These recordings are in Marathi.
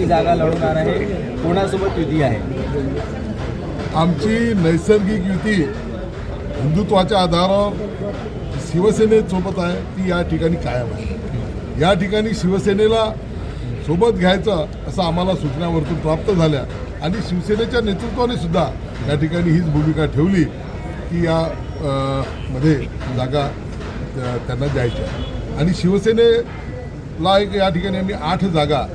ही जागा लढवणार आहे, कोणासोबत युती आहे? आमची नैसर्गिक युती हिंदुत्वाच्या आधारावर शिवसेनेसोबत आहे, ती या ठिकाणी कायम आहे। या ठिकाणी शिवसेनेला सोबत घ्यायचं असं आम्हाला सूचनावरतून प्राप्त झाल्या आणि शिवसेनेच्या नेतृत्वाने सुद्धा या ठिकाणी हीच भूमिका ठेवली की या मध्ये जागा त्यांना द्यायच्या आणि शिवसेनेला एक या ठिकाणी आम्ही 8 जागा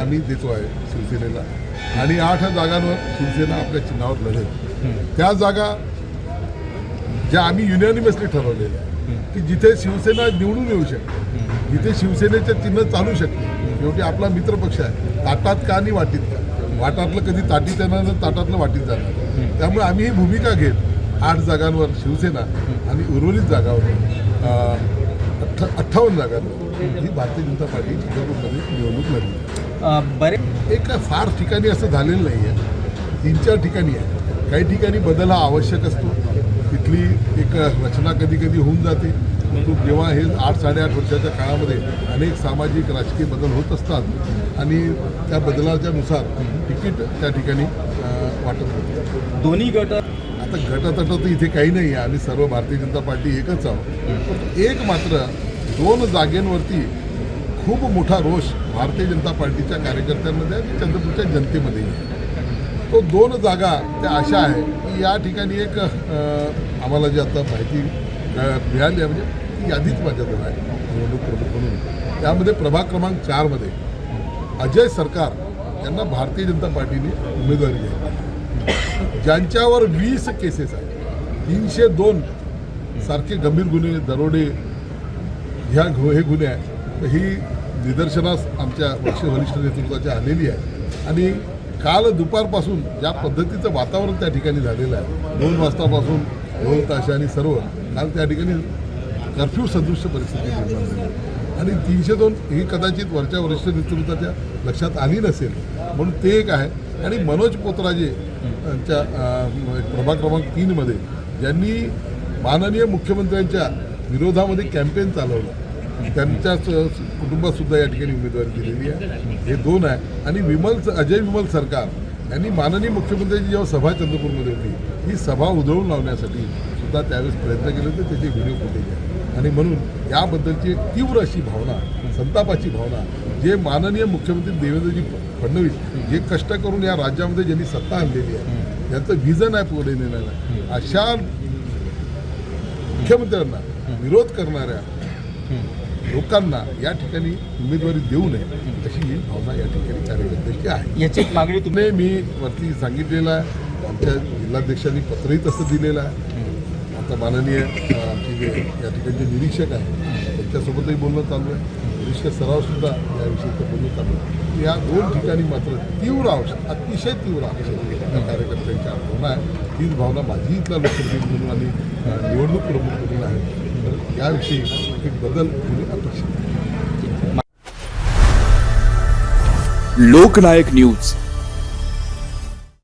आम्ही देतो आहे शिवसेनेला आणि 8 जागांवर शिवसेना आपल्या चिन्हावर लढेल। त्या जागा ज्या आम्ही युनॅनिमसली ठरवलेल्या की जिथे शिवसेना निवडून येऊ शकते, जिथे शिवसेनेचं चिन्ह चालू शकते, शेवटी आपला मित्रपक्ष आहे, ताटात का आणि वाटीत का, वाटातलं कधी ताटीत येणार नाही, ताटातलं वाटीत जाणार। त्यामुळे आम्ही ही भूमिका घेत 8 जागांवर शिवसेना आणि उर्वरित जागावर 58 जागांवर ही भारतीय जनता पार्टी चित्रकूटमध्ये निवडणूक लढली। बरे एक फार ठिकाणी असं झालेलं नाही आहे, 3-4 ठिकाणी आहे। काही ठिकाणी बदल हा आवश्यक असतो, तिथली एक रचना कधी कधी होऊन जाते, परंतु जेव्हा हे 8-8.5 वर्षाच्या काळामध्ये अनेक सामाजिक राजकीय बदल होत असतात आणि त्या बदलाच्या नुसार तिकीट त्या ठिकाणी वाटप होतं। दोन्ही गट आता गटातट तर इथे काही नाही आहे, आम्ही सर्व भारतीय जनता पार्टी एकच आहोत। एक मात्र 2 जागेंवरती खूप मोठा रोष भारतीय जनता पार्टीच्या कार्यकर्त्यांमध्ये आणि चंद्रपूरच्या जनतेमध्ये आहे। तो 2 जागा त्या अशा आहे की या ठिकाणी एक आम्हाला जी आता माहिती मिळाली आहे, म्हणजे ती यादीच माझ्याजवळ आहे निवडणूक प्रमुख म्हणून। त्यामध्ये प्रभाग क्रमांक 4मध्ये अजय सरकार यांना भारतीय जनता पार्टीने उमेदवारी दिली, ज्यांच्यावर 20 केसेस आहेत, 302 सारखे गंभीर गुन्हे, दरोडे हे गुन्हे आहेत। ही निदर्शनास आमच्या वरिष्ठ नेतृत्वाची आलेली आहे आणि काल दुपारपासून ज्या पद्धतीचं वातावरण त्या ठिकाणी झालेलं आहे, 2 वाजतापासून 2 तासांनी सर्व काल त्या ठिकाणी कर्फ्यू सदृश परिस्थिती निर्माण झाली आणि 302 ही कदाचित वरच्या वरिष्ठ नेतृत्वाच्या लक्षात आली नसेल म्हणून ते एक आहे। आणि मनोज पोतराजे यांच्या प्रभाग क्रमांक 3मध्ये ज्यांनी माननीय मुख्यमंत्र्यांच्या विरोधामध्ये कॅम्पेन चालवलं, त्यांच्याच कुटुंबातसुद्धा या ठिकाणी उमेदवारी दिलेली आहे। हे 2 आहे। आणि अजय विमल सरकार यांनी माननीय मुख्यमंत्र्यांची जेव्हा सभा चंद्रपूरमध्ये होती, ही सभा उधळून लावण्यासाठी सुद्धा त्यावेळेस प्रयत्न केले होते, त्याचे व्हिडिओ फुटेज आहे। आणि म्हणून याबद्दलची एक तीव्र अशी भावना, संतापाची भावना, जे माननीय मुख्यमंत्री देवेंद्रजी फडणवीस जे कष्ट करून या राज्यामध्ये ज्यांनी सत्ता आणलेली आहे, यांचं व्हिजन आहे पुढे नेण्याला, अशा मुख्यमंत्र्यांना विरोध करणाऱ्या लोकांना या ठिकाणी उमेदवारी देऊ नये अशी ही भावना या ठिकाणी कार्यकर्त्यांची आहे। याची मागणी तुम्ही मी वरती सांगितलेलं आहे, आमच्या जिल्हाध्यक्षांनी पत्रही तसं दिलेलं आहे। आता माननीय आमचे जे या ठिकाणचे निरीक्षक आहे त्यांच्यासोबतही बोलणं चालू आहे, वरिष्ठ सरावसुद्धा याविषयीचं बोलणं चालू आहे। या 2 ठिकाणी मात्र तीव्र आवश्यक, अतिशय तीव्र आवश्यक कार्यकर्त्यांच्या भावना आहे। तीच भावना माझी इथला लोकप्रतिनिधी म्हणून आणि निवडणूक प्रमुख म्हणून आहे। तर याविषयी एक बदल होणे अपेक्षित आहे। लोकनायक न्यूज